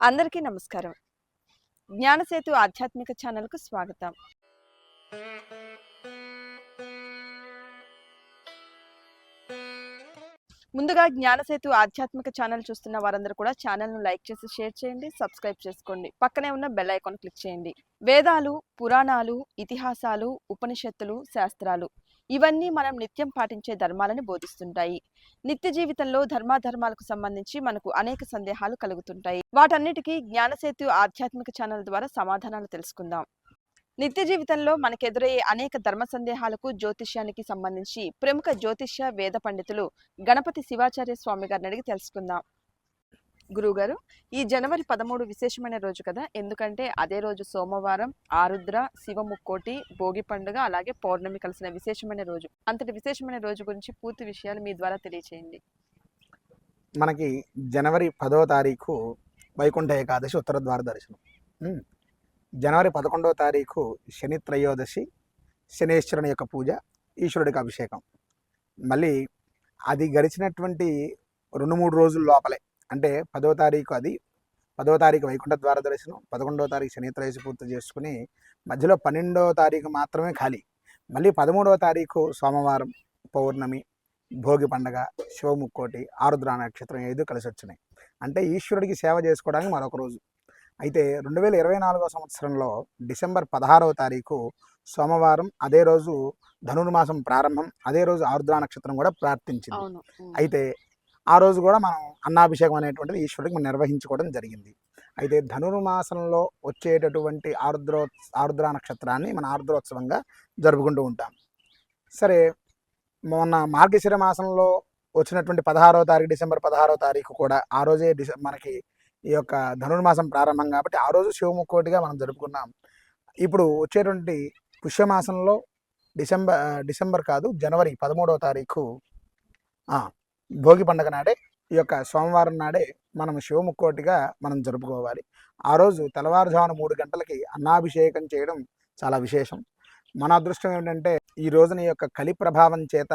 అందరికీ నమస్కారం. జ్ఞానసేతు ఆధ్యాత్మిక ఛానల్‌కు స్వాగతం. ముందుగా జ్ఞానసేతు ఆధ్యాత్మిక ఛానల్ చూస్తున్న వారందరూ కూడా ఛానల్‌ను లైక్ చేసి, షేర్ చేయండి, సబ్స్క్రైబ్ చేసుకోండి. పక్కనే ఉన్న బెల్ ఐకాన్ క్లిక్ చేయండి. వేదాలు, పురాణాలు, ఇతిహాసాలు, ఉపనిషత్తులు, శాస్త్రాలు ఇవన్నీ మనం నిత్యం పాటించే ధర్మాలను బోధిస్తుంటాయి. నిత్య జీవితంలో ధర్మాధర్మాలకు సంబంధించి మనకు అనేక సందేహాలు కలుగుతుంటాయి. వాటన్నిటికీ జ్ఞానసేతు ఆధ్యాత్మిక ఛానల్ ద్వారా సమాధానాలు తెలుసుకుందాం. నిత్య జీవితంలో మనకెదురయ్యే అనేక ధర్మ సందేహాలకు జ్యోతిష్యానికి సంబంధించి ప్రముఖ జ్యోతిష్య వేద పండితులు గణపతి శివాచార్య స్వామి గారిని అడిగి తెలుసుకుందాం. గురువుగారు, ఈ జనవరి 13 విశేషమైన రోజు కదా, ఎందుకంటే అదే రోజు సోమవారం, ఆరుద్ర, శివముక్కోటి, భోగి పండుగ, అలాగే పౌర్ణమి కలిసిన విశేషమైన రోజు. అంతటి విశేషమైన రోజు గురించి పూర్తి విషయాలు మీ ద్వారా తెలియచేయండి. మనకి జనవరి 10వ తారీఖు వైకుంఠ ఏకాదశి ఉత్తర ద్వార దర్శనం. జనవరి 11వ తారీఖు శని త్రయోదశి, శనేశ్వరుని యొక్క పూజ, ఈశ్వరుడికి అభిషేకం. మళ్ళీ అది గడిచినటువంటి 2-3 రోజుల లోపలే, అంటే 10వ తారీఖు అది 10వ తారీఖు వైకుంఠ ద్వార దర్శనం, 11వ తారీఖు శని త్రయోదశి పూర్తి చేసుకుని మధ్యలో 12వ తారీఖు మాత్రమే ఖాళీ. మళ్ళీ 13వ తారీఖు సోమవారం, పౌర్ణమి, భోగి పండగ, శివముక్కోటి, ఆరుద్ర నక్షత్రం 5 కలిసి వచ్చినాయి. అంటే ఈశ్వరుడికి సేవ చేసుకోవడానికి మరొక రోజు. అయితే 2024వ సంవత్సరంలో డిసెంబర్ 16వ తారీఖు సోమవారం, అదే రోజు ధనుర్మాసం ప్రారంభం, అదే రోజు ఆరుద్ర నక్షత్రం కూడా ప్రార్థించింది. అయితే ఆ రోజు కూడా మనం అన్నాభిషేకం అనేటువంటిది ఈశ్వరుడికి మనం నిర్వహించుకోవడం జరిగింది. అయితే ధనుర్మాసంలో వచ్చేటటువంటి ఆరుద్ర నక్షత్రాన్ని మన ఆరుద్రోత్సవంగా జరుపుకుంటూ ఉంటాం. సరే, మొన్న మార్గశిర మాసంలో వచ్చినటువంటి 16వ తారీఖు, డిసెంబర్ 16వ తారీఖు కూడా ఆ రోజే మనకి ఈ యొక్క ధనుర్మాసం ప్రారంభం కాబట్టి ఆ రోజు శివముక్కోటిగా మనం జరుపుకున్నాం. ఇప్పుడు వచ్చేటువంటి పుష్యమాసంలో డిసెంబర్ కాదు, జనవరి 13వ తారీఖు భోగి పండుగ నాడే, ఈ యొక్క సోమవారం నాడే మనం శివముక్కోటిగా మనం జరుపుకోవాలి. ఆ రోజు తెల్లవారుజామున 3 గంటలకి అన్నాభిషేకం చేయడం చాలా విశేషం. మన అదృష్టం ఏమిటంటే ఈ రోజున యొక్క కలి ప్రభావం చేత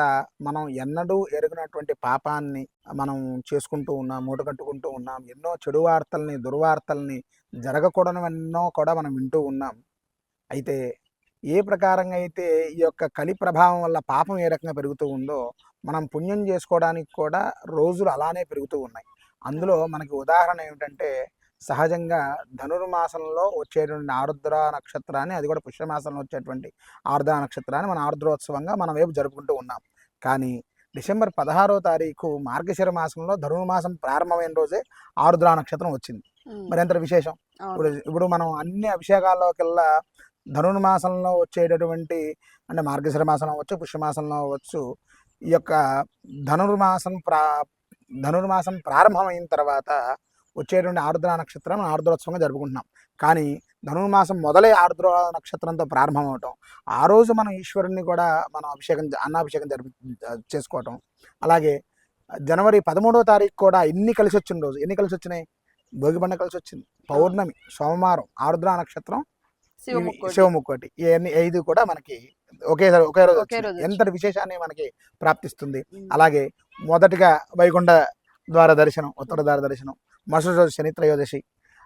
మనం ఎన్నడూ ఎరుగినటువంటి పాపాన్ని మనం చేసుకుంటూ ఉన్నాం, మూటగట్టుకుంటూ ఉన్నాం. ఎన్నో చెడు వార్తల్ని, దుర్వార్తల్ని, జరగకూడనివన్నో కూడా మనం వింటూ ఉన్నాం. అయితే ఏ ప్రకారంగా అయితే ఈ యొక్క కలి ప్రభావం వల్ల పాపం ఏ రకంగా పెరుగుతూ ఉందో, మనం పుణ్యం చేసుకోవడానికి కూడా రోజులు అలానే పెరుగుతూ ఉన్నాయి. అందులో మనకి ఉదాహరణ ఏమిటంటే, సహజంగా ధనుర్మాసంలో వచ్చేటువంటి ఆరుద్ర నక్షత్రాన్ని, అది కూడా పుష్యమాసంలో వచ్చేటువంటి ఆరుద్ర నక్షత్రాన్ని మన ఆరుద్రోత్సవంగా మన వైపు జరుపుకుంటూ ఉన్నాం. కానీ డిసెంబర్ 16వ తారీఖు మార్గశిర మాసంలో ధనుర్మాసం ప్రారంభమైన రోజే ఆరుద్ర నక్షత్రం వచ్చింది. మరి ఎంత విశేషం. ఇప్పుడు మనం అన్ని అభిషేకాల్లోకెల్లా ధనుర్మాసంలో వచ్చేటటువంటి, అంటే మార్గశిర మాసంలో అవ్వచ్చు, పుష్యమాసంలో అవ్వచ్చు, ఈ యొక్క ధనుర్మాసం ప్రారంభమైన తర్వాత వచ్చేటువంటి ఆరుద్ర నక్షత్రం ఆరుద్రోత్సవంగా జరుపుకుంటున్నాం. కానీ ధనుర్మాసం మొదలై ఆరుద్ర నక్షత్రంతో ప్రారంభం అవటం, ఆ రోజు మనం ఈశ్వరుని కూడా మనం అన్నాభిషేకం చేసుకోవటం. అలాగే జనవరి 13వ తారీఖు కూడా ఎన్ని కలిసి వచ్చిన రోజు, ఎన్ని కలిసి వచ్చినాయి? భోగి పండుగ కలిసి వచ్చింది, పౌర్ణమి, సోమవారం, ఆరుద్ర నక్షత్రం, శివముక్కోటి, ఇవన్నీ 5 కూడా మనకి ఒకే రోజు. ఎంతటి విశేషాన్ని మనకి ప్రాప్తిస్తుంది. అలాగే మొదటిగా వైకుంఠ ద్వార దర్శనం, ఉత్తర ద్వార దర్శనం, మరుసటి రోజు శని త్రయోదశి,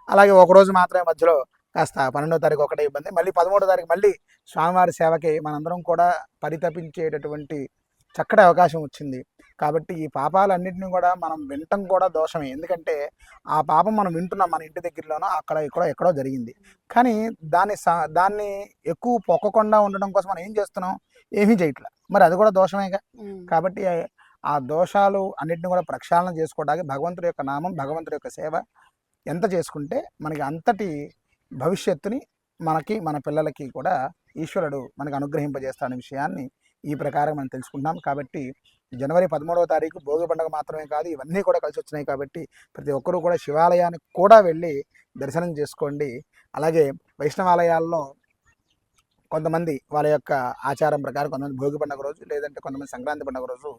అలాగే ఒకరోజు మాత్రమే మధ్యలో కాస్త 12వ తారీఖు ఒకటే ఇబ్బంది, మళ్ళీ 13వ తారీఖు మళ్ళీ స్వామివారి సేవకి మనందరం కూడా పరితపించేటటువంటి చక్కటి అవకాశం వచ్చింది. కాబట్టి ఈ పాపాలన్నింటినీ కూడా మనం వినటం కూడా దోషమే. ఎందుకంటే ఆ పాపం మనం వింటున్నాం, మన ఇంటి దగ్గరలోనో అక్కడ ఎక్కడో జరిగింది. కానీ దాన్ని ఎక్కువ పొక్కకుండా ఉండడం కోసం మనం ఏం చేస్తున్నాం? ఏమీ చేయట్లా. మరి అది కూడా దోషమేగా. కాబట్టి ఆ దోషాలు అన్నింటినీ కూడా ప్రక్షాళన చేసుకోవడానికి భగవంతుడి యొక్క నామం, భగవంతుడి యొక్క సేవ ఎంత చేసుకుంటే మనకి అంతటి భవిష్యత్తుని మనకి, మన పిల్లలకి కూడా ఈశ్వరుడు మనకు అనుగ్రహింపజేస్తాడనే విషయాన్ని ఈ ప్రకారం మనం తెలుసుకుంటున్నాం. కాబట్టి జనవరి 13వ తారీఖు భోగి పండుగ మాత్రమే కాదు, ఇవన్నీ కూడా కలిసి వచ్చినాయి. కాబట్టి ప్రతి ఒక్కరూ కూడా శివాలయానికి కూడా వెళ్ళి దర్శనం చేసుకోండి. అలాగే వైష్ణవాలయాల్లో కొంతమంది వాళ్ళ యొక్క ఆచారం ప్రకారం కొంతమంది భోగి పండుగ రోజు, లేదంటే కొంతమంది సంక్రాంతి పండుగ రోజు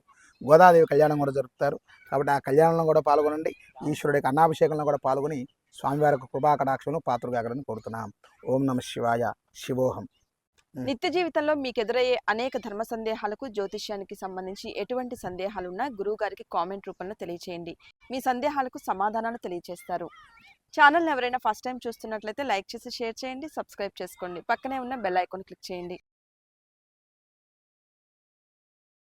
గోదాదేవి కళ్యాణం కూడా జరుపుతారు. కాబట్టి ఆ కళ్యాణంలో కూడా పాల్గొనండి. ఈశ్వరుడికి అన్నాభిషేకంలో కూడా పాల్గొని స్వామివారి యొక్క కృపా కటాక్షను పాత్రగాగలని కోరుతున్నాం. ఓం నమ శివాయ. శివోహం. నిత్య జీవితంలో మీకు ఎదురయ్యే అనేక ధర్మ సందేహాలకు, జ్యోతిష్యానికి సంబంధించి ఎటువంటి సందేహాలున్నా గురువు గారికి కామెంట్ రూపంలో తెలియచేయండి. మీ సందేహాలకు సమాధానాలు తెలియచేస్తారు. ఛానల్ని ఎవరైనా ఫస్ట్ టైం చూస్తున్నట్లయితే లైక్ చేసి షేర్ చేయండి, సబ్స్క్రైబ్ చేసుకోండి. పక్కనే ఉన్న బెల్ ఐకాన్ క్లిక్ చేయండి.